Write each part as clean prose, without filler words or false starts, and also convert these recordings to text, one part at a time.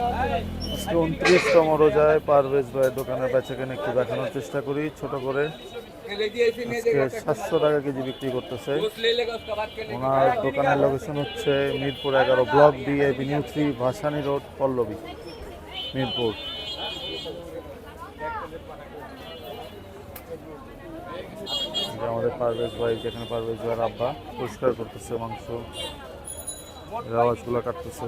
আজকে 29তম রোজায় পারভেজ ভাইয়ের দোকানে বেচাকেনা একটু দেখানোর চেষ্টা করি ছোট করে। আজকে 700 টাকা কেজি বিক্রি করতেছে। ওনার দোকানের লোকেশন হচ্ছে Mirpur 11 block B avenue 3 Bhasani road Pallabi Mirpur. আমাদের পারভেজ ভাই, যেখানে পারভেজ ভাইয়ের আব্বা পরিষ্কার করতেছে মাংস, আওয়াজগুলো কাটতেছে।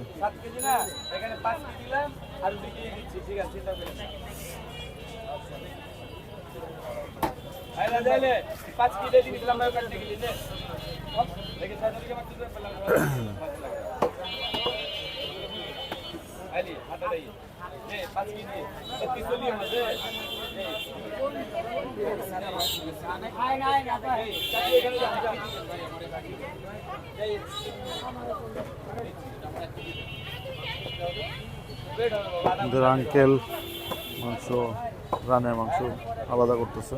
আঙ্কেল মাংস, রানের মাংস আলাদা করতেছে।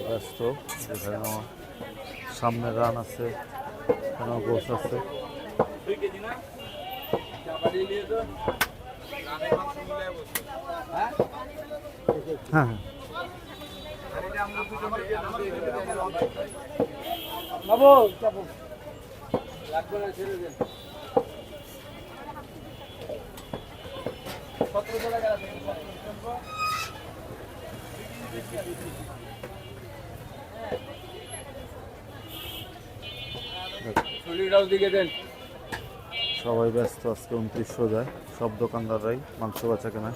ব্যস্ত, যেখানে সামনে রান আছে, এখানে গোস আছে। হ্যাঁ সবাই ব্যস্ত আজকে 29 রোজায়, সব দোকানদাররাই মাংস বেচা কেনা।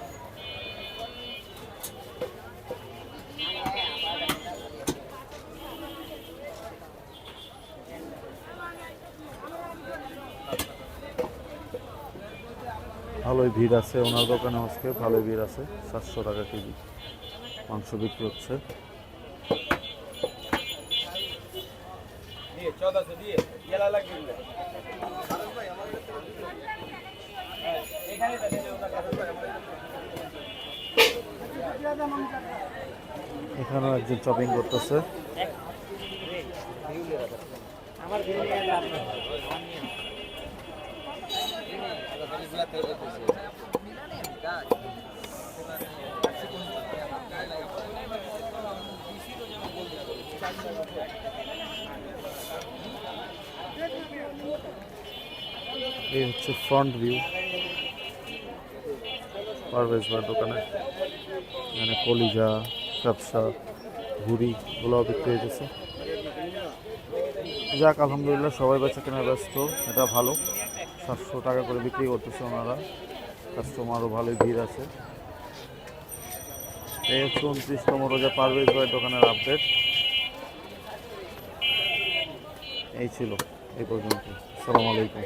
ভালোই ভিড় আছে ওনার দোকানে, আজকে ভালোই ভিড় আছে। 700 টাকা কেজি মাংস বিক্রি হচ্ছে। এখানেও একজন শপিং করতেছে। এই হচ্ছে ফ্রন্ট ভিউ পারভেজ ভাইয়ের দোকানে। এখানে কলিজা, ব্যবসা, ঘুড়ি গুলোও বিক্রি হয়েছে। যাক আলহামদুলিল্লাহ, সবাই বেচা কেনা ব্যস্ত, এটা ভালো। 700 টাকা করে বিক্রি করতেছে ওনারা, কাস্টমারও ভালোই ভিড় আছে। এই হচ্ছে 29তম রোজা পারভেজ ভাইয়ের দোকানের আপডেট। এই ছিল এই পর্যন্ত। আসসালামু আলাইকুম।